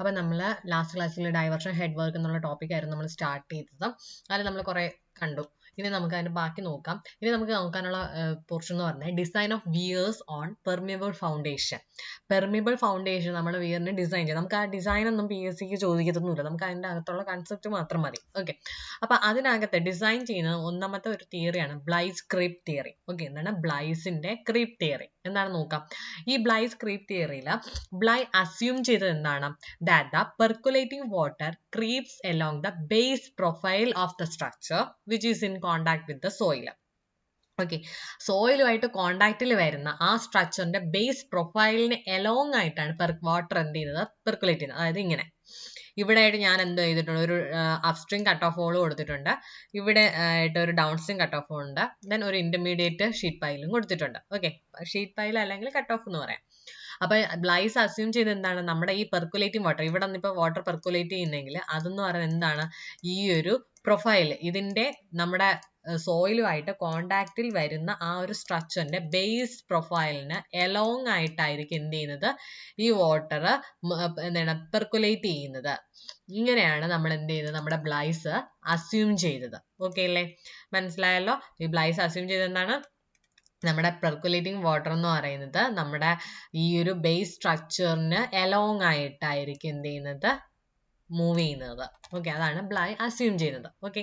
അപ്പോൾ നമ്മൾ ലാസ്റ്റ് ക്ലാസ്സിൽ ഡൈവേർഷൻ ഹെഡ് വർക്ക് എന്നുള്ള ടോപ്പിക്കായിരുന്നു നമ്മൾ സ്റ്റാർട്ട് ചെയ്തത്. അതിൽ നമ്മൾ കുറേ കണ്ടു. ഇനി നമുക്ക് അതിൻ്റെ ബാക്കി നോക്കാം. ഇനി നമുക്ക് നോക്കാനുള്ള പോർഷൻ എന്ന് പറഞ്ഞാൽ design of wears on permeable foundation. Permeable foundation നമ്മൾ വിയറിന് ഡിസൈൻ ചെയ്യാം. നമുക്ക് ആ ഡിസൈൻ ഒന്നും PSC ചോദിക്കത്തൊന്നുമില്ല, നമുക്ക് അതിൻ്റെ അകത്തുള്ള കൺസെപ്റ്റ് മാത്രം മതി. ഓക്കെ, അപ്പോൾ അതിനകത്ത് ഡിസൈൻ ചെയ്യുന്ന ഒന്നാമത്തെ ഒരു തിയറിയാണ് ബ്ലൈസ് ക്രീപ്പ് തിയറി. ഓക്കെ, എന്താണ് ബ്ലൈസിന്റെ ക്രീപ്പ് തിയറി എന്താണ് നോക്കാം. ഈ ബ്ലൈസ് ക്രീപ്പ് തിയറിയിൽ ബ്ലൈ അസ്യൂം ചെയ്തത് എന്താണ്, that the percolating water creeps along the base profile of the structure which is in contact with the soil. Okay, സോയിലുമായിട്ട് കോണ്ടാക്റ്റിൽ വരുന്ന ആ സ്ട്രക്ചറിന്റെ ബേസ് പ്രൊഫൈലിന് എലോങ് ആയിട്ടാണ് വാട്ടർ എന്ത് ചെയ്യുന്നത്, പെർക്കുലേറ്റ് ചെയ്യുന്നത്. അതായത് ഇങ്ങനെ ഇവിടെ ആയിട്ട് ഞാൻ എന്ത് ചെയ്തിട്ടുണ്ട്, ഒരു അപ്സ്ട്രീം കട്ട് ഓഫ് ഹോൾ കൊടുത്തിട്ടുണ്ട്, ഇവിടെ ആയിട്ട് ഒരു down stream cut off hole ഉണ്ട്, ദെൻ ഒരു ഇന്റർമീഡിയറ്റ് ഷീറ്റ് പൈലും കൊടുത്തിട്ടുണ്ട്. ഓക്കെ, ഷീറ്റ് പൈൽ അല്ലെങ്കിൽ കട്ട് ഓഫ് എന്ന് പറയാം. അപ്പൊ ബ്ലൈസ് അസ്യൂം ചെയ്ത് എന്താണ്, നമ്മുടെ ഈ പെർക്കുലേറ്റിംഗ് വാട്ടർ, ഇവിടെ നിന്ന് ഇപ്പൊ വാട്ടർ പെർക്കുലേറ്റ് ചെയ്യുന്നെങ്കിൽ അതെന്ന് പറയുന്നത് എന്താണ്, ഈ ഒരു പ്രൊഫൈൽ ഇതിന്റെ നമ്മുടെ സോയിലുമായിട്ട് കോണ്ടാക്റ്റിൽ വരുന്ന ആ ഒരു സ്ട്രക്ചറിന്റെ ബേസ് പ്രൊഫൈലിന് എലോങ് ആയിട്ടായിരിക്കും എന്ത് ചെയ്യുന്നത്, ഈ വാട്ടർ എന്താണ് പെർക്കുലേറ്റ് ചെയ്യുന്നത്. ഇങ്ങനെയാണ് നമ്മൾ എന്ത് ചെയ്യുന്നത്, നമ്മുടെ ബ്ലൈസ് അസ്യൂം ചെയ്തത്. ഓക്കെ അല്ലേ, മനസ്സിലായല്ലോ. ഈ ബ്ലൈസ് അസ്യൂം ചെയ്തത് എന്താണ്, നമ്മുടെ പെർക്കുലേറ്റിംഗ് വാട്ടർ എന്ന് പറയുന്നത് നമ്മുടെ ഈ ഒരു ബേസ് സ്ട്രക്ചറിന് എലോങ് ആയിട്ടായിരിക്കും എന്ത് ചെയ്യുന്നത്, മൂവ് ചെയ്യുന്നത്. ഓക്കെ, അതാണ് ബ്ലൈ അസ്യൂം ചെയ്യുന്നത്. ഓക്കെ,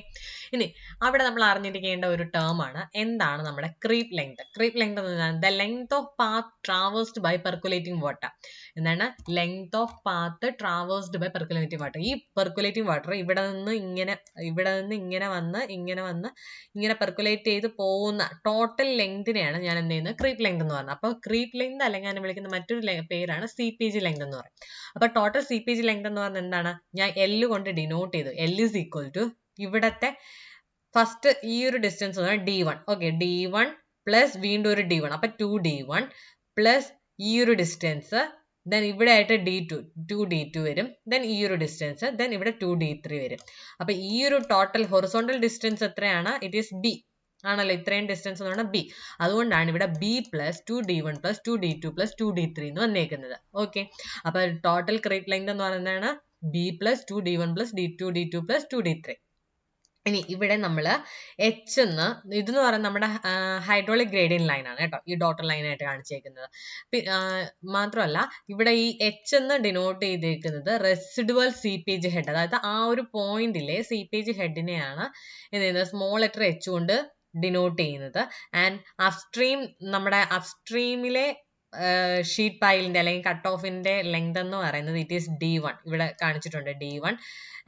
ഇനി അവിടെ നമ്മൾ അറിഞ്ഞിരിക്കേണ്ട ഒരു ടേം ആണ് എന്താണ് നമ്മുടെ ക്രീപ്പ് ലെങ്ത്. ക്രീപ്പ് ലെങ്ത് എന്ന് പറഞ്ഞാൽ the length of path traversed by percolating water. എന്താണ് length of path traversed by percolating water. ഈ പെർക്കുലേറ്റിംഗ് വാട്ടർ ഇവിടെ നിന്ന് ഇങ്ങനെ വന്ന് ഇങ്ങനെ പെർക്കുലേറ്റ് ചെയ്ത് പോകുന്ന ടോട്ടൽ ലെങ്തിനെയാണ് ഞാൻ എന്ത് ചെയ്യുന്നത്, ക്രീപ്പ് ലെങ്ത് എന്ന് പറയുന്നത്. അപ്പോൾ ക്രീപ്പ് ലെങ്ത് അല്ലെങ്കിൽ ഞാൻ വിളിക്കുന്ന മറ്റൊരു പേരാണ് CPG ലെങ്ത് എന്ന് പറയും. അപ്പൊ ടോട്ടൽ CPG ലെങ്ത് എന്ന് പറയുന്നത് എന്താണ്, ഞാൻ L കൊണ്ട് ഡിനോട്ട് ചെയ്തു. L is equal to ഇവിടത്തെ ഫസ്റ്റ് ഈ ഒരു distance D1. Okay, D1 plus വീണ്ടും ഒരു D1, അപ്പൊ 2D1 പ്ലസ് ഈ ഒരു ഡിസ്റ്റൻസ്, ദെൻ ഇവിടെ ആയിട്ട് D2 വരും, ദെൻ ഈ ഒരു ഡിസ്റ്റൻസ്, ദെൻ ഇവിടെ 2D3 വരും. അപ്പൊ ഈ ഒരു ടോട്ടൽ ഹൊറിസോണ്ടൽ ഡിസ്റ്റൻസ് എത്രയാണ്, ഇറ്റ് ഈസ് B ആണല്ലോ, ഇത്രയും ഡിസ്റ്റൻസ് എന്ന് പറഞ്ഞാൽ B. അതുകൊണ്ടാണ് ഇവിടെ B plus 2D1 plus 2D2 plus 2D3 എന്ന് വന്നേക്കുന്നത്. ഓക്കെ, അപ്പൊ ടോട്ടൽ ക്രീപ്പ് ലെങ്ത് എന്ന് പറയുന്നതാണ് B plus 2D1 plus 2D2 plus 2D3. ഇനി ഇവിടെ നമ്മൾ H എന്ന് ഇതെന്ന് പറയുന്നത് നമ്മുടെ ഹൈഡ്രോളിക് ഗ്രേഡിയന്റ് ലൈൻ ആണ് കേട്ടോ, ഈ ഡോട്ടർ ലൈൻ ആയിട്ട് കാണിച്ചേക്കുന്നത്. മാത്രമല്ല ഇവിടെ ഈ H എന്ന് ഡിനോട്ട് ചെയ്തേക്കുന്നത് റെസിഡുവൽ CPG ഹെഡ്, അതായത് ആ ഒരു പോയിന്റിലെ CPG ഹെഡിനെയാണ് എന്ത് ചെയ്യുന്നത്, സ്മോൾ ലെറ്റർ H കൊണ്ട് ഡിനോട്ട് ചെയ്യുന്നത്. ആൻഡ് അപ്സ്ട്രീം, നമ്മുടെ അപ്സ്ട്രീമിലെ ഷീറ്റ് പൈലിന്റെ അല്ലെങ്കിൽ കട്ട് ഓഫിന്റെ ലെങ്ത് എന്ന് പറയുന്നത് ഇറ്റ് ഈസ് D1, ഇവിടെ കാണിച്ചിട്ടുണ്ട് D1.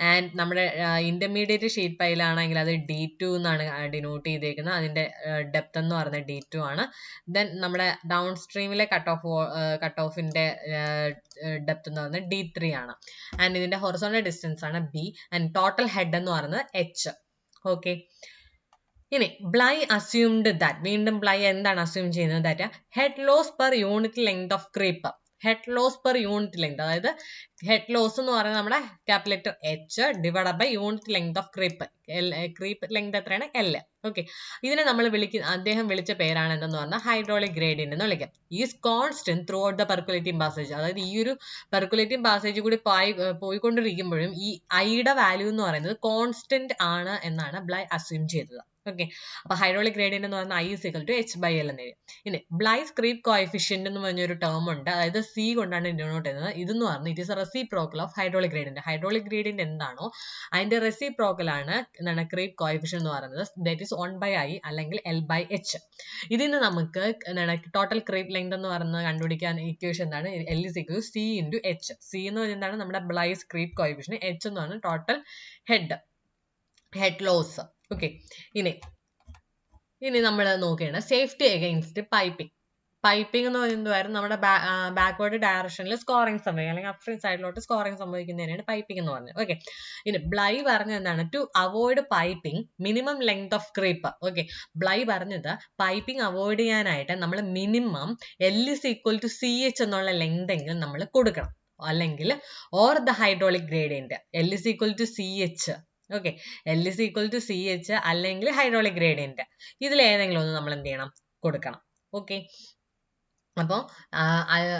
ആൻഡ് നമ്മുടെ ഇന്റർമീഡിയറ്റ് ഷീറ്റ് പൈലാണെങ്കിൽ അത് D2 എന്നാണ് ഡിനോട്ട് ചെയ്തേക്കുന്നത്, അതിന്റെ ഡെപ്ത് എന്ന് പറയുന്നത് D2 ആണ്. ദെൻ നമ്മുടെ ഡൗൺ സ്ട്രീമിലെ കട്ട് ഓഫിന്റെ ഡെപ്ത് എന്ന് പറയുന്നത് D3 ആണ്. ആൻഡ് ഇതിന്റെ ഹൊറിസോണ്ടൽ ഡിസ്റ്റൻസ് ആണ് B. ആൻഡ് ടോട്ടൽ ഹെഡ് എന്ന് പറയുന്നത് H. ഓക്കെ, ഇനി ബ്ലൈ അസ്യൂംഡ് ദാറ്റ്, വീണ്ടും ബ്ലൈ എന്താണ് അസ്യൂം ചെയ്യുന്നത്, that head loss per unit length of creep. Head loss per unit length, അതായത് ഹെഡ് ലോസ് എന്ന് പറയുന്നത് നമ്മുടെ capital letter H divide by unit length of creep. Creep length എത്രയാണ്, L. Okay, ഇതിനെ നമ്മൾ അദ്ദേഹം വിളിച്ച പേരാണ് എന്തെന്ന് പറഞ്ഞാൽ ഹൈഡ്രോളിക് ഗ്രേഡിയന്റ് എന്ന് വിളിക്കാം. Is constant through out the percolating passage. അതായത് ഈ ഒരു പെർക്കുലേറ്റിംഗ് പാസേജ് കൂടി പോയിക്കൊണ്ടിരിക്കുമ്പോഴും ഈ ഐയുടെ വാല്യൂ എന്ന് പറയുന്നത് കോൺസ്റ്റന്റ് ആണ് എന്നാണ് ബ്ലൈ അസ്യൂം ചെയ്തത്. ഓക്കെ, അപ്പൊ ഹൈഡ്രോളിക് ഗ്രേഡിയന്റ് എന്ന് പറഞ്ഞാൽ I is equal to H/L എന്ന് എഴുതി. ഇനി ബ്ലൈസ് ക്രീപ്പ് കോഎഫിഷ്യന്റ് എന്ന് പറഞ്ഞൊരു ടേം ഉണ്ട്, അതായത് C കൊണ്ടാണ് ഡിനോട്ട് ചെയ്യുന്നത്. ഇതെന്ന് പറഞ്ഞാൽ it is reciprocal of hydraulic gradient. Hydraulic gradient എന്താണോ അതിന്റെ റെസിപ്രോക്കൽ ആണ് എന്താണ് ക്രീപ്പ് കോഎഫിഷ്യന്റ് എന്ന് പറയുന്നത്. ദാറ്റ് ഈസ് 1/I അല്ലെങ്കിൽ L/H. ഇതിൽ നിന്ന് നമുക്ക് എന്താണ് ടോട്ടൽ ക്രീപ്പ് ലെങ്ത് എന്ന് പറയുന്നത് കണ്ടുപിടിക്കാൻ ഇക്വേഷൻ എന്താണ്, L is equal to C into H. C എന്ന് പറഞ്ഞാൽ എന്താണ് നമ്മുടെ ബ്ലൈസ് ക്രീപ്പ് കോഎഫിഷ്യന്റ്, H എന്ന് പറഞ്ഞാൽ ടോട്ടൽ ഹെഡ് ലോസ്. ഓക്കെ, ഇനി നമ്മൾ നോക്കുകയാണ് സേഫ്റ്റി അഗെയിൻസ്റ്റ് പൈപ്പിംഗ് എന്ന് പറയുന്നത് നമ്മുടെ ബാക്ക്വേർഡ് ഡയറക്ഷനിൽ സ്കോറിംഗ് സംഭവിക്കും, അല്ലെങ്കിൽ അപ്സ്ട്രീം സൈഡിലോട്ട് സ്കോറിംഗ് സംഭവിക്കുന്നതിനാണ് പൈപ്പിംഗ് എന്ന് പറഞ്ഞത്. ഓക്കെ, ഇനി ബ്ലൈ പറഞ്ഞത് എന്താണ്, to avoid piping minimum length of creep. Okay, Bligh പറഞ്ഞത് പൈപ്പിംഗ് അവോയ്ഡ് ചെയ്യാനായിട്ട് നമ്മൾ minimum L is equal to CH എന്നുള്ള ലെങ്ത് എങ്കിലും നമ്മൾ കൊടുക്കണം, അല്ലെങ്കിൽ or the hydraulic gradient L is equal to CH. Okay, L is equal to CH അല്ലെങ്കിൽ hydraulic gradient, ഇതിൽ ഏതെങ്കിലും ഒന്ന് നമ്മൾ എന്ത് ചെയ്യണം, കൊടുക്കണം. ഓക്കെ, അപ്പോൾ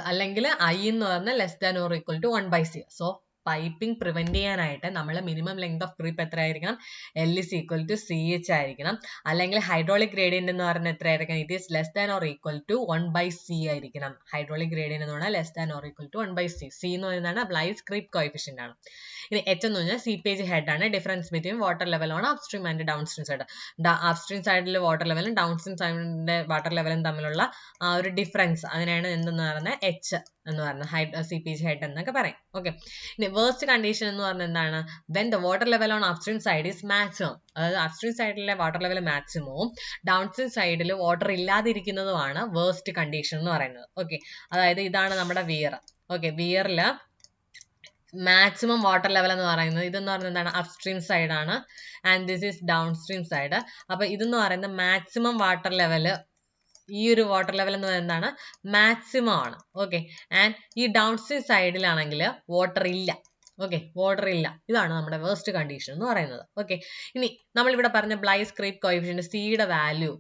അല്ലെങ്കിൽ I എന്ന് പറഞ്ഞാൽ less than or equal to 1/C. So piping prevent ചെയ്യാനായിട്ട് നമ്മൾ മിനിമം ലെങ്ത് ഓഫ് ക്രീപ്പ് എത്ര ആയിരിക്കണം? L is equal to CH ആയിരിക്കണം. അല്ലെങ്കിൽ ഹൈഡ്രോളിക് ഗ്രേഡിയന്റ് എന്ന് പറഞ്ഞാൽ എത്ര ആയിരിക്കണം? It is less than or equal to 1/c ആയിരിക്കണം. ഹൈഡ്രോളിക് ഗ്രേഡിയന്റ് എന്ന് പറഞ്ഞാൽ less than or equal to 1/c. C എന്ന് പറയുന്നതാണ് ബ്ലൈസ് ക്രീപ്പ് കോഎഫിഷ്യന്റ് ആണ്. ഇനി H എന്ന് പറഞ്ഞാൽ സീപ്പേജ് ഹെഡ് ആണ്. Difference between water level on upstream and down stream side. Upstream സൈഡിലെ വാട്ടർ ലെവലും ഡൗൺ സ്ട്രീം സൈഡിന്റെ വാട്ടർ ലെവലും തമ്മിലുള്ള ആ ഒരു ഡിഫറൻസ് അതിനാണ് എന്തെന്ന് പറയുന്നത്? H എന്ന് പറയുന്നത് സീപ്പേജ് ഹെഡ് എന്നൊക്കെ പറയും. ഓക്കെ. ഇനി വേർസ്റ്റ് കണ്ടീഷൻ എന്ന് പറഞ്ഞാൽ എന്താണ്? When the water level on upstream side is maximum, അതായത് അപ്സ്ട്രീം സൈഡിലെ വാട്ടർ ലെവൽ മാക്സിമവും ഡൗൺ സ്ട്രീം സൈഡിൽ വാട്ടർ ഇല്ലാതിരിക്കുന്നതുമാണ് വേർസ്റ്റ് കണ്ടീഷൻ എന്ന് പറയുന്നത്. ഓക്കെ. അതായത് ഇതാണ് നമ്മുടെ വിയർ. ഓക്കെ. വിയറില് മാക്സിമം വാട്ടർ ലെവൽ എന്ന് പറയുന്നത് ഇതെന്ന് പറയുന്നത് എന്താണ്? അപ്സ്ട്രീം സൈഡ് ആണ്. And this is downstream side. അപ്പൊ ഇതെന്ന് പറയുന്നത് മാക്സിമം വാട്ടർ ലെവല്, ഈ ഒരു വാട്ടർ ലെവൽ എന്ന് പറയുന്നത് എന്താണ്? മാക്സിമം ആണ്. ഓക്കെ. ആൻഡ് ഈ ഡൗൺ സ്ട്രീം സൈഡിലാണെങ്കിൽ വാട്ടർ ഇല്ല. ഓക്കെ, വാട്ടർ ഇല്ല. ഇതാണ് നമ്മുടെ വേർസ്റ്റ് കണ്ടീഷൻ എന്ന് പറയുന്നത്. ഓക്കെ. ഇനി നമ്മളിവിടെ പറഞ്ഞ ബ്ലൈസ് ക്രീപ്പ് കോഎഫിഷ്യന്റ് സിയുടെ വാല്യൂ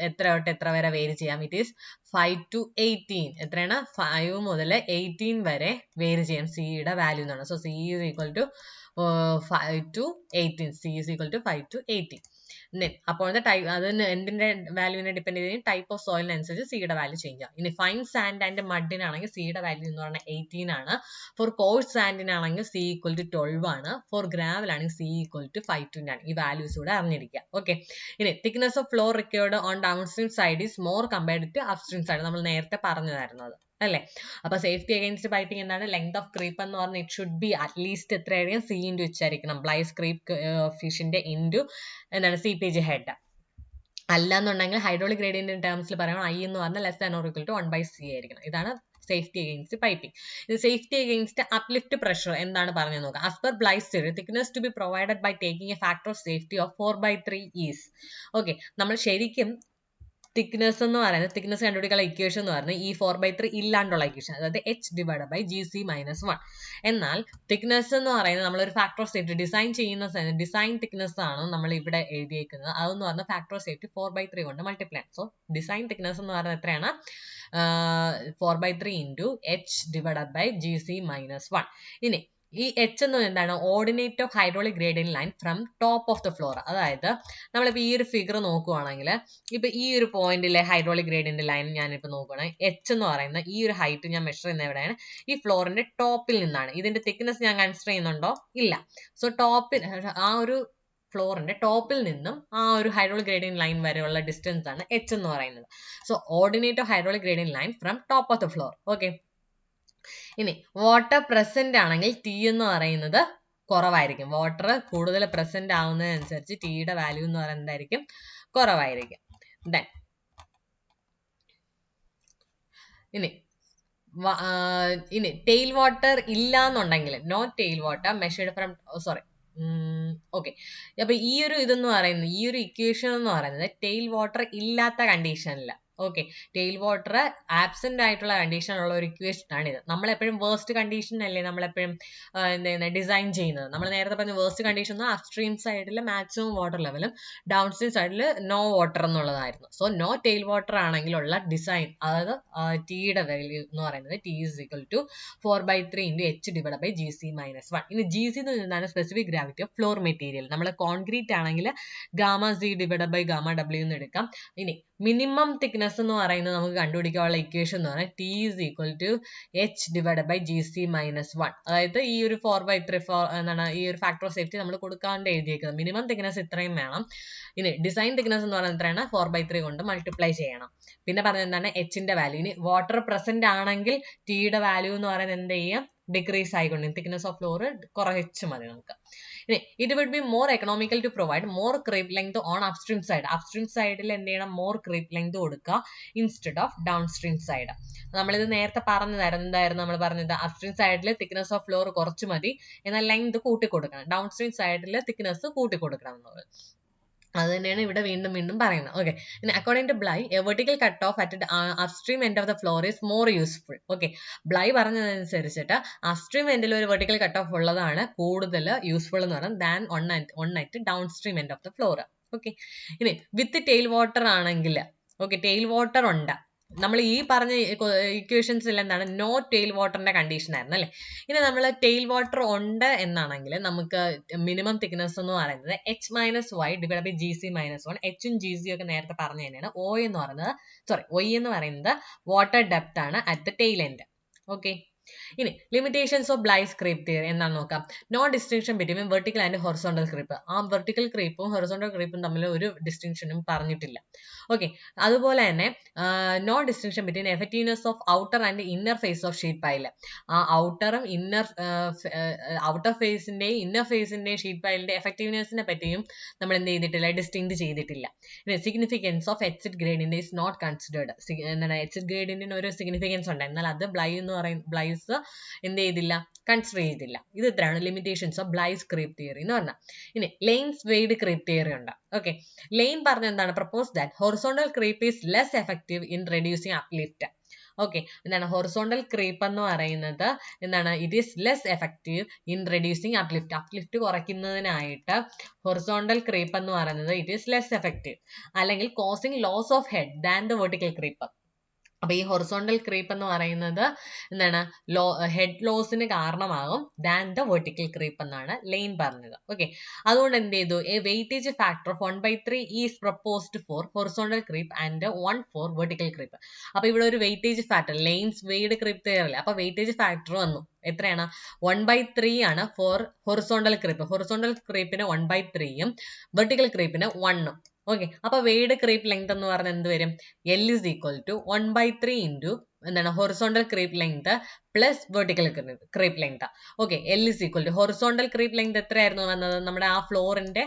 എത്ര തൊട്ട് എത്ര വരെ വേരി ചെയ്യാം? It is 5 to 18. എത്രയാണ്? 5 മുതൽ 18 വരെ വേരി ചെയ്യാം സിയുടെ വാല്യൂ എന്നാണ്. So C is equal to 5 to 18. C is equal to 5 to 18. അപ്പോൾ ടൈപ്പ് അതിന് എന്തിന്റെ വാല്യൂവിനെ ഡിപ്പെൻഡ് ചെയ്യും? ടൈപ്പ് ഓഫ് സോയിലിനനുസരിച്ച് സിയുടെ വാല്യൂ ചേഞ്ച് ആവും. ഇനി ഫൈൻ സാൻഡ് ആൻഡ് മഡിനാണെങ്കിൽ സിയുടെ വാല്യൂ എന്ന് പറഞ്ഞാൽ 18 ആണ്. ഫോർ കോഴ്സ് സാൻഡിനാണെങ്കിൽ C ഈക്വൽ ടു 12 ആണ്. ഫോർ ഗ്രാവൽ ആണെങ്കിൽ C ഈക്വൽ ടു 520 ആണ്. ഈ വാല്യൂസ് കൂടെ അറിഞ്ഞിരിക്കുക. ഓക്കെ. ഇനി thickness of floor required on downstream side is more compared to upstream side. നമ്മൾ നേരത്തെ പറഞ്ഞതായിരുന്നു അത് അല്ലേ? അപ്പൊ സേഫ്റ്റി അഗൈൻസ്റ്റ് പൈപ്പിംഗ് എന്താണ്? ലെങ്ത് ഓഫ് ക്രീപ്പ് എന്ന് പറഞ്ഞാൽ ഇറ്റ് ഷുഡ് ബി അറ്റ്ലീസ്റ്റ് എത്രയായിരിക്കും? C ഇൻറ്റു H ആയിരിക്കണം. ബ്ലൈസ് ക്രീപ്പ് ഫിഷിന്റെ ഇൻറ്റു എന്താണ്? Seepage head. അല്ലാന്നുണ്ടെങ്കിൽ ഹൈഡ്രോളിക് ഗ്രേഡിയന്റ് ടേംസിൽ പറയുമ്പോൾ I എന്ന് പറഞ്ഞാൽ less than or equal to 1/c ആയിരിക്കണം. ഇതാണ് സേഫ്റ്റി അഗൈൻസ്റ്റ് പൈപ്പിംഗ്. ഇത് സേഫ്റ്റി അഗൈൻസ്റ്റ് അപ്ലിഫ്റ്റ് പ്രഷർ എന്താണ് പറഞ്ഞു നോക്കാം. As per Bligh's theory thickness to be provided by taking a factor of safety of 4/3 is. Okay. നമ്മൾ ശരിക്കും തിക്നെസ് എന്ന് പറയുന്നത്, തിക്നെസ് കണ്ടുപിടിക്കാനുള്ള ഇക്വേഷൻ എന്ന് പറയുന്നത് ഈ 4/3 ഇല്ലാണ്ടുള്ള ഇക്വേഷൻ, അതായത് H divide by GC minus 1. എന്നാൽ തിക്നെസ് എന്ന് പറയുന്നത് നമ്മളൊരു ഫാക്ടർ ഓഫ് സേഫ്റ്റി ഡിസൈൻ ചെയ്യുന്ന ഡിസൈൻ തിക്നെസ് ആണ് നമ്മൾ ഇവിടെ എഴുതിയേക്കുന്നത്. അതെന്ന് പറഞ്ഞാൽ ഫാക്ടർ ഓഫ് സേഫ്റ്റി 4/3 കൊണ്ട് മൾട്ടിപ്ലൈ. സോ ഡിസൈൻ തിക്നെസ് എന്ന് പറയുന്നത് എത്രയാണ്? 4/3 into H divide by GC minus 1. ഇനി ഈ H എന്ന് എന്താണ്? Ordinate of hydraulic gradient line from top of the floor. അതായത് നമ്മളിപ്പോൾ ഈ ഒരു ഫിഗർ നോക്കുവാണെങ്കിൽ ഇപ്പൊ ഈ ഒരു പോയിന്റിലെ ഹൈഡ്രോളിക് ഗ്രേഡിയന്റ് ലൈൻ ഞാനിപ്പോൾ നോക്കുകയാണെങ്കിൽ H എന്ന് പറയുന്ന ഈ ഒരു ഹൈറ്റ് ഞാൻ മെഷർ ചെയ്യുന്ന എവിടെയാണ്? ഈ ഫ്ലോറിന്റെ ടോപ്പിൽ നിന്നാണ്. ഇതിന്റെ തിക്നെസ് ഞാൻ കൺസിഡർ ചെയ്യുന്നുണ്ടോ? ഇല്ല. സോ ടോപ്പിൽ, ആ ഒരു ഫ്ലോറിന്റെ ടോപ്പിൽ നിന്നും ആ ഒരു ഹൈഡ്രോളിക് ഗ്രേഡിയന്റ് ലൈൻ വരെയുള്ള ഡിസ്റ്റൻസ് ആണ് H എന്ന് പറയുന്നത്. So ordinate of hydraulic gradient line from top of the floor. Okay. ഇനി വാട്ടർ പ്രസന്റ് ആണെങ്കിൽ T എന്ന് പറയുന്നത് കുറവായിരിക്കും. വാട്ടർ കൂടുതൽ പ്രസന്റ് ആവുന്നതനുസരിച്ച് ടിയുടെ വാല്യൂ എന്ന് പറയുന്നതായിരിക്കും കുറവായിരിക്കും. ഇനി ടെയിൽ വാട്ടർ ഇല്ല എന്നുണ്ടെങ്കിൽ, no tail water measured from okay. അപ്പൊ ഈ ഒരു ഇതെന്ന് പറയുന്നത്, ഈ ഒരു ഇക്വേഷൻ എന്ന് പറയുന്നത് ടെയിൽ വാട്ടർ ഇല്ലാത്ത കണ്ടീഷനില്ല. ഓക്കെ. ടെയിൽ വാട്ടർ ആബ്സെന്റ് ആയിട്ടുള്ള കണ്ടീഷനുള്ള ഒരു ഇക്വേഷൻ ആണ് ഇത്. നമ്മളെപ്പോഴും വേർസ്റ്റ് കണ്ടീഷൻ അല്ലേ നമ്മളെപ്പോഴും ഡിസൈൻ ചെയ്യുന്നത്. നമ്മൾ നേരത്തെ പറഞ്ഞ വേർസ്റ്റ് കണ്ടീഷൻ അപ്സ്ട്രീം സൈഡിൽ മാക്സിമം വാട്ടർ ലെവലും ഡൗൺ സ്ട്രീം സൈഡിൽ നോ വാട്ടർ എന്നുള്ളതായിരുന്നു. സോ നോ ടെയിൽ വാട്ടർ ആണെങ്കിലുള്ള ഡിസൈൻ, അതായത് ടിയുടെ വാല്യൂ എന്ന് പറയുന്നത് T is equal to 4/3 into H divide by GC minus 1. ഇനി GC എന്ന് പറയുന്നതാണ് specific gravity of floor material. നമ്മൾ കോൺക്രീറ്റ് ആണെങ്കിൽ gamma Z divide by gamma W എന്ന് എടുക്കാം. ഇനി മിനിമം തിക്നെസ് എന്ന് പറയുന്നത് നമുക്ക് കണ്ടുപിടിക്കാനുള്ള ഇക്വേഷൻ എന്ന് പറഞ്ഞാൽ T is equal to H divide by GC minus 1. അതായത് ഈ ഒരു 4/3 എന്താണ് ഈ ഒരു ഫാക്ടർ ഓഫ് സേഫ്റ്റി നമ്മൾ കൊടുക്കാണ്ട് എഴുതിയേക്കുന്നത്. മിനിമം തിക്നെസ് ഇത്രയും വേണം. ഇനി ഡിസൈൻ തിക്നെസ് എന്ന് പറയുന്നത് എത്രയാണ്? 4/3 കൊണ്ട് മൾട്ടിപ്ലൈ ചെയ്യണം. പിന്നെ പറഞ്ഞത് എന്താണ്? Hന്റെ വാല്യൂ. ഇനി വാട്ടർ പ്രസന്റ് ആണെങ്കിൽ ടിയുടെ വാല്യൂ എന്ന് പറയുന്നത് എന്ത് ചെയ്യാം? ഡിക്രീസ് ആയിക്കൊണ്ട് തിക്നെസ് ഓഫ് ഫ്ലോർ കുറച്ച് മതി നമുക്ക്. It would be more economical to provide more creep length on upstream side. Upstream side ൽ എന്ത് ചെയ്യണം? more creep length കൊടുക്കുക instead of downstream side. നമ്മളിത് നേരത്തെ പറഞ്ഞതായിരുന്നു. എന്തായിരുന്നു നമ്മൾ പറഞ്ഞത്? upstream side ൽ thickness of floor കുറച്ച് മതി, എന്നാൽ length കൂട്ടി കൊടുക്കണം. downstream side ൽ thickness കൂട്ടി കൊടുക്കണം എന്നുള്ളത്. അത് തന്നെയാണ് ഇവിടെ വീണ്ടും വീണ്ടും പറയുന്നത്. Okay. According to Bligh a vertical cut off at upstream end of the floor is more useful. Okay. Bligh പറഞ്ഞതനുസരിച്ചിട്ട് അപ്സ്ട്രീം എൻഡിൽ ഒരു വെർട്ടിക്കൽ കട്ട് ഓഫ് ഉള്ളതാണ് കൂടുതൽ യൂസ്ഫുൾ എന്ന് പറയുന്നത് than on at down stream end of the floor. Okay. ഇനി വിത്ത് tail water ആണെങ്കിൽ, okay, tail water ഉണ്ട്, നമ്മൾ ഈ പറഞ്ഞ ഇക്വേഷൻസിൽ എന്താണ് നോ ടെയിൽ വാട്ടറിന്റെ കണ്ടീഷൻ ആയിരുന്നു അല്ലേ. ഇനി നമ്മൾ ടെയിൽ വാട്ടർ ഉണ്ട് എന്നാണെങ്കിൽ നമുക്ക് മിനിമം തിക്നെസ് എന്ന് പറയുന്നത് h-y ഡിവൈഡ് ബൈ gc-1. എച്ചും ജി സി ഒക്കെ നേരത്തെ പറഞ്ഞു തന്നെയാണ്. ഒ എന്ന് പറയുന്നത് വാട്ടർ ഡെപ്ത് ആണ് at the tail end. Okay, ഇനി limitations of Bligh's creep theory എന്താണെന്ന് നോക്കാം. No distinction between vertical and horizontal creep. ആ വെർട്ടിക്കൽ ക്രീപ്പും ഹൊറിസോണ്ടൽ ക്രീപ്പും തമ്മിൽ ഒരു ഡിസ്റ്റിങ്ഷനും പറഞ്ഞിട്ടില്ല. ഓക്കെ, അതുപോലെ തന്നെ no distinction between effectiveness of outer and inner face of sheet pile. ആ ഔട്ടറും ഔട്ടർ ഫേസിന്റെയും ഇന്നർ ഫേസിന്റെയും ഷീറ്റ് പൈലിന്റെ എഫക്റ്റീവ്നെസിനെ പറ്റിയും നമ്മൾ എന്ത് ചെയ്തിട്ടില്ല, ഡിസ്റ്റിങ് ചെയ്തിട്ടില്ല. Significance of exit gradient is not considered. എന്താണ് എക്സിറ്റ് ഗ്രേഡിയന്റിന് ഒരു സിഗ്നിഫിക്കൻസ് ഉണ്ട്, എന്നാൽ അത് ബ്ലൈസ് എന്ത് ചെയ്തില്ല, കൺസിഡർ ചെയ്തില്ല. ഇത് ഇത്രയാണ് limitations of Bligh's creep theory എന്ന് പറഞ്ഞാൽ. ഇനി ലെയ്ൻസ് വെയ്ഡ് ക്രീപ്പ് തിയറി ഉണ്ട്. ഓക്കെ, ലെയ്ൻ പറഞ്ഞ എന്താണ്, propose that horizontal creep is less effective in reducing uplift. Okay, എന്താണ് ഹൊറിസോണ്ടൽ ക്രീപ്പ് എന്ന് പറയുന്നത്, എന്താണ് it is less effective in reducing uplift കുറയ്ക്കുന്നതിനായിട്ട് ഹൊറിസോണ്ടൽ ക്രീപ്പ് എന്ന് പറയുന്നത് ഇറ്റ് ഈസ് ലെസ് എഫക്റ്റീവ്, അല്ലെങ്കിൽ causing loss of head than the vertical creep. അപ്പൊ ഈ ഹൊറിസോണ്ടൽ ക്രീപ്പ് എന്ന് പറയുന്നത് എന്താണ്, ഹെഡ് ലോസിന് കാരണമാകും ദാൻ ദ വെർട്ടിക്കൽ ക്രീപ്പ് എന്നാണ് ലെയ്ൻ പറഞ്ഞത്. ഓക്കെ, അതുകൊണ്ട് എന്ത് ചെയ്തു, a weightage factor of 1/3 is proposed for horizontal creep and 1 for vertical creep. അപ്പൊ ഇവിടെ ഒരു weightage factor, Lane's weighted creep theory, അപ്പൊ വെയിറ്റേജ് ഫാക്ടർ വന്നു. എത്രയാണ്, 1/3 ആണ് ഫോർ ഹൊറിസോണ്ടൽ ക്രീപ്പ്. ഹൊറിസോണ്ടൽ ക്രീപ്പിന് 1/3ഉം വെർട്ടിക്കൽ ക്രീപ്പിന് 1ഉം. ഓക്കെ, അപ്പൊ വെയ്ഡ് ക്രീപ്പ് ലെങ്ത് എന്ന് പറഞ്ഞാൽ എന്ത് വരും, L is equal to 1/3 into എന്താണ് horizontal creep length plus vertical creep length. Okay, L is equal to horizontal creep length എത്രയായിരുന്നു വന്നത്, നമ്മുടെ ആ ഫ്ലോറിന്റെ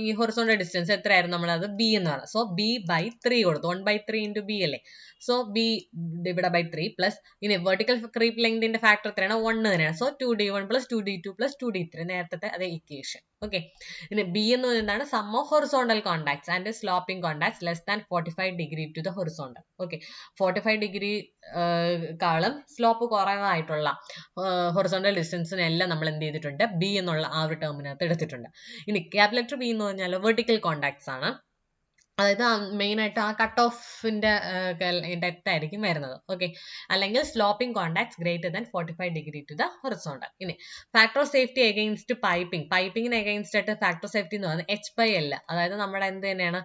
ഈ ഹൊറിസോണ്ടൽ ഡിസ്റ്റൻസ് എത്രയായിരുന്നു, നമ്മളത് B എന്ന് പറയുന്നത്. സോ B/3 കൊടുത്തു, 1/3 into B അല്ലേ. So B divided by 3 plus ഇനി വെർട്ടിക്കൽ ക്രീപ്പ് ലെങ്തിന്റെ ഫാക്ടർ എത്രയാണ്, 1 തന്നെയാണ്. So 2D1 plus 2D2 plus 2D3, നേരത്തെ അതേ ഇക്വേഷൻ. ഓക്കെ, ഇനി B എന്ന് പറയുന്നത് എന്താണ്, sum of horizontal contacts and sloping contacts less than 45 degree to the horizontal. Okay, 45 degree കാളും സ്ലോപ്പ് കുറവായിട്ടുള്ള ഹൊറിസോണ്ടൽ ഡിസ്റ്റൻസിനെല്ലാം നമ്മൾ എന്ത് ചെയ്തിട്ടുണ്ട്, B എന്നുള്ള ആ ഒരു ടേമിനകത്ത് എടുത്തിട്ടുണ്ട്. ഇനി ക്യാപിറ്റൽ B എന്ന് പറഞ്ഞാൽ വെർട്ടിക്കൽ കോണ്ടാക്ട്സ് ആണ്, അതായത് മെയിൻ ആയിട്ട് ആ കട്ട് ഓഫിന്റെ ഡെപ്ത് ആയിരിക്കും വരുന്നത്. ഓക്കെ, അല്ലെങ്കിൽ sloping contacts greater than 45 degree to the horizontal. ഇനി ഫാക്ടർ ഓഫ് സേഫ്റ്റി അഗെയിൻസ്റ്റ് പൈപ്പിങ്ങിന് അഗെയിൻസ്റ്റ് ആയിട്ട് ഫാക്ടർ ഓഫ് സേഫ്റ്റി എന്ന് പറയുന്നത് H/L, അതായത് നമ്മുടെ എന്ത് തന്നെയാണ്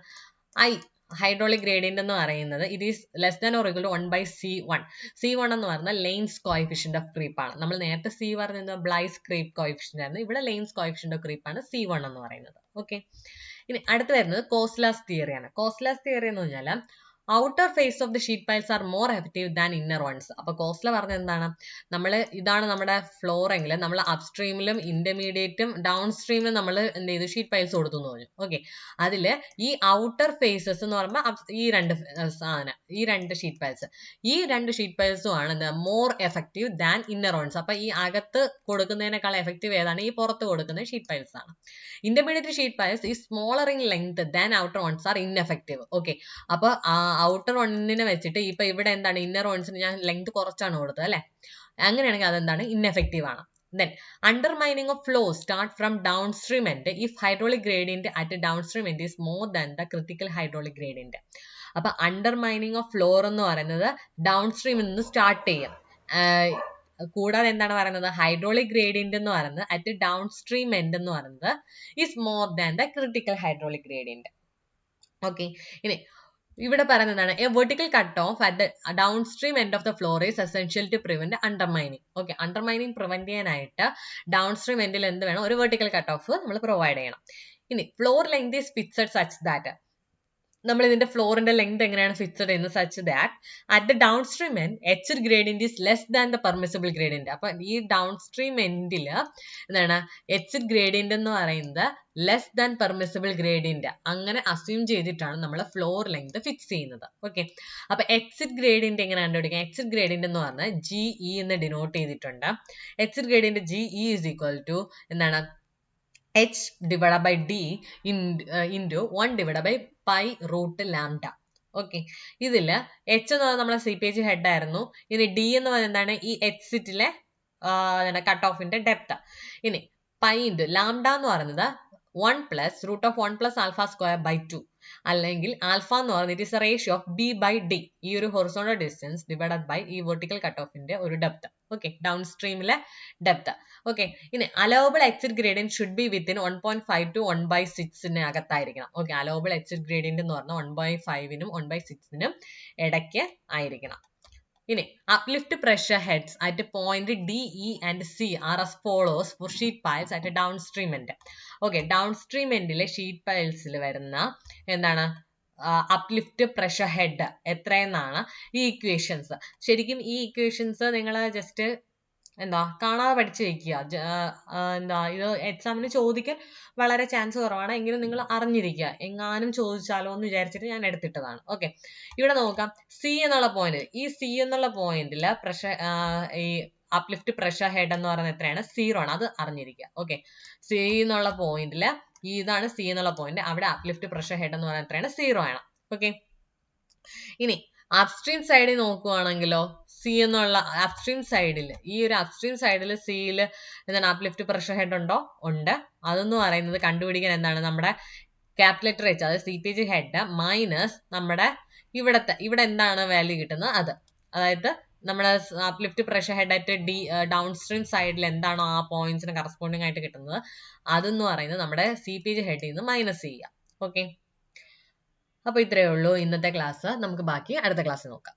ഹൈഡ്രോളിക് ഗ്രേഡിയന്റ് എന്ന് പറയുന്നത് it is less than or equal to 1/C1. C1 എന്ന് പറയുന്നത് ലെയ്ൻസ് കോഎഫിഷ്യന്റ് ഓഫ് ക്രീപ്പ് ആണ്. നമ്മൾ നേരത്തെ C പറഞ്ഞത് ബ്ലൈസ് ക്രീപ്പ് കോഎഫിഷ്യന്റ് ആയിരുന്നു, ഇവിടെ ലെയ്ൻസ് കോഎഫിഷ്യന്റ് ഓഫ് ക്രീപ്പ് ആണ് C1 എന്ന് പറയുന്നത്. ഓക്കെ, ഇനി അടുത്ത് വരുന്നത് കോസ്ലാസ് തിയറിയാണ്. കോസ്ലാസ് തിയറി എന്ന് പറഞ്ഞാൽ outer face of the sheet piles are more effective than inner ones. അപ്പൊ കോസ്ല പറഞ്ഞത് എന്താണ്, ഇതാണ് നമ്മുടെ ഫ്ലോർ എങ്കിൽ നമ്മൾ അപ്സ്ട്രീമിലും ഇന്റർമീഡിയറ്റും ഡൗൺ സ്ട്രീമിലും നമ്മൾ എന്ത് ചെയ്തു, ഷീറ്റ് പൈൽസ് കൊടുത്തു എന്ന് പറഞ്ഞു. ഓക്കെ, അതില് ഈ ഔട്ടർ ഫേസസ് എന്ന് പറയുമ്പോൾ ഈ രണ്ട് ഷീറ്റ് പൈൽസും ആണ് more effective than inner ones. അപ്പൊ ഈ അകത്ത് കൊടുക്കുന്നതിനേക്കാൾ എഫക്റ്റീവ് ഏതാണ്, ഈ പുറത്ത് കൊടുക്കുന്ന ഷീറ്റ് പൈൽസ് ആണ്. ഇന്റർമീഡിയറ്റ് ഷീറ്റ് പൈൽസ് ഈ smaller in length than outer ones are ineffective. Okay, അപ്പൊ ഔട്ടർ വണ്ണിനെ വെച്ചിട്ട് ഇപ്പൊ ഇവിടെ എന്താണ്, ഇന്നർ വൺസിന് ഞാൻ ലെങ്ത് കുറച്ചാണ് കൊടുത്തത് അല്ലെ, അങ്ങനെയാണെങ്കിൽ അതെന്താണ്, ഇൻഎഫക്റ്റീവ് ആണ്. Then undermining of flow start from downstream end if hydraulic gradient at a downstream end is more than the critical hydraulic gradient. അപ്പൊ undermining of flow എന്ന് പറയുന്നത് ഡൗൺസ്ട്രീമിൽ നിന്ന് സ്റ്റാർട്ട് ചെയ്യും. കൂടാതെ എന്താണ് പറയുന്നത്, ഹൈഡ്രോളിക് ഗ്രേഡിയന്റ് എന്ന് പറയുന്നത് അറ്റ് ഡൗൺസ്ട്രീം എൻഡ് എന്ന് പറയുന്നത് is more than the critical hydraulic gradient. Okay, ഇനി ഇവിടെ പറയുന്നതാണ് a vertical cut off at the down stream end of the floor is essential to prevent undermining. Okay, undermining prevent ചെയ്യാനായിട്ട് down stream എൻഡിൽ എന്ത് വേണം, ഒരു വെർട്ടിക്കൽ കട്ട് ഓഫ് നമ്മൾ provide ചെയ്യണം. ഇനി floor length is fixed such that, നമ്മൾ ഇതിന്റെ ഫ്ലോറിന്റെ ലെങ്ത് എങ്ങനെയാണ് ഫിക്സഡ് ചെയ്യുന്നത്, such that at the down stream end H gradient is less than the permissible gradient. അപ്പൊ ഈ ഡൗൺ സ്ട്രീം എൻഡിൽ എന്താണ്, എച്ച് ഗ്രേഡിയന്റ് എന്ന് പറയുന്നത് ലെസ് ദാൻ പെർമിസിബിൾ ഗ്രേഡിയന്റ് അങ്ങനെ അസ്യൂം ചെയ്തിട്ടാണ് നമ്മൾ ഫ്ലോർ ലെങ്ത് ഫിക്സ് ചെയ്യുന്നത്. ഓക്കെ, അപ്പൊ എക്സിറ്റ് ഗ്രേഡിയന്റ് എങ്ങനെ കണ്ടുപിടിക്കാം, എക്സിറ്റ് ഗ്രേഡിയന്റ് എന്ന് പറഞ്ഞാൽ GE എന്ന് ഡിനോട്ട് ചെയ്തിട്ടുണ്ട്. Exit gradient GE is equal to എന്താണ്, H divided by D into 1 divided by pi root lambda. Okay, ഇതില് H എന്ന് പറയുന്നത് നമ്മളെ CPH ഹെഡ് ആയിരുന്നു. ഇനി D എന്ന് പറയുന്നത് എന്താണ്, ഈ എക്സിറ്റിലെ കട്ട് ഓഫിന്റെ ഡെപ്ത്. ഇനി പൈ ഇൻറ്റു ലാംഡ എന്ന് പറയുന്നത് 1 plus root of 1 plus alpha square by 2. അല്ലെങ്കിൽ ആൽഫ എന്ന് പറയുന്നത് it is a ratio of B by D, ഈ ഒരു ഹൊറിസോണ്ടൽ ഡിസ്റ്റൻസ് ഡിവൈഡഡ് ബൈ ഈ വെർട്ടിക്കൽ കട്ട് ഓഫിന്റെ ഒരു ഡെപ്ത്. ഓക്കെ, ഡൗൺ സ്ട്രീമിലെ ഡെപ്ത്. ഓക്കെ, ഇനി allowable exit gradient should be within 1.5 to 1/6 അകത്തായിരിക്കണം. ഓക്കെ, അലോവബിൾ എക്സിറ്റ് ഗ്രേഡിയന്റ് എന്ന് പറഞ്ഞാൽ 1/5നും 1/6നും ഇടയ്ക്ക് ആയിരിക്കണം. ഇനി uplift pressure heads at point D, E and C are as follows for sheet piles at a downstream end. Okay, downstream endലെ sheet pilesൽ വരുന്ന എന്താണ് uplift pressure head എത്രയെന്നാണ് ഈ equations. ശരിക്കും ഈ ഇക്വേഷൻസ് നിങ്ങൾ ജസ്റ്റ് എന്താ കാണാതെ പഠിച്ചു വെക്കുക. എന്താ ഇത് എക്സാമിന് ചോദിക്കാൻ വളരെ ചാൻസ് കുറവാണ്, എങ്കിലും നിങ്ങൾ അറിഞ്ഞിരിക്കുക, എങ്ങാനും ചോദിച്ചാലോ എന്ന് വിചാരിച്ചിട്ട് ഞാൻ എടുത്തിട്ടതാണ്. ഓക്കെ, ഇവിടെ നോക്കാം, സി എന്നുള്ള പോയിന്റ്, ഈ സി എന്നുള്ള പോയിന്റില് പ്രഷർ ഈ അപ്ലിഫ്റ്റ് പ്രഷർ ഹെഡ് എന്ന് പറയുന്നത് എത്രയാണ്? 0 ആണ്. അത് അറിഞ്ഞിരിക്കുക. ഓക്കെ, സി എന്നുള്ള പോയിന്റില് ഇതാണ് സി എന്നുള്ള പോയിന്റ്, അവിടെ അപ്ലിഫ്റ്റ് പ്രഷർ ഹെഡ് എന്ന് പറയുന്നത് എത്രയാണ്? 0 ആണ്. ഓക്കെ, ഇനി അപ്സ്ട്രീം സൈഡിൽ നോക്കുവാണെങ്കിലോ, സി എന്നുള്ള അപ്സ്ട്രീം സൈഡിൽ, ഈ ഒരു അപ്സ്ട്രീം സൈഡിൽ സിയിൽ എന്താണ് അപ്ലിഫ്റ്റ് പ്രഷർ ഹെഡ് ഉണ്ടോ? ഉണ്ട്. അതെന്ന് പറയുന്നത് കണ്ടുപിടിക്കാൻ എന്താണ്, നമ്മുടെ ക്യാപിറ്റൽ ലെറ്റർ എച്ച്, അതായത് CPG ഹെഡ് മൈനസ് നമ്മുടെ ഇവിടെ എന്താണ് വാല്യൂ കിട്ടുന്നത് അത്, അതായത് നമ്മുടെ അപ്ലിഫ്റ്റ് പ്രഷർ ഹെഡ് ആയിട്ട് ഡൗൺ സ്ട്രീം സൈഡിൽ എന്താണോ ആ പോയിന്റ്സിന് കറസ്പോണ്ടിങ് ആയിട്ട് കിട്ടുന്നത് അതെന്ന് പറയുന്നത് നമ്മുടെ CPG ഹെഡിൽ നിന്ന് മൈനസ് ചെയ്യുക. ഓക്കെ, അപ്പൊ ഇത്രയേ ഉള്ളൂ ഇന്നത്തെ ക്ലാസ്. നമുക്ക് ബാക്കി അടുത്ത ക്ലാസ്സിൽ നോക്കാം.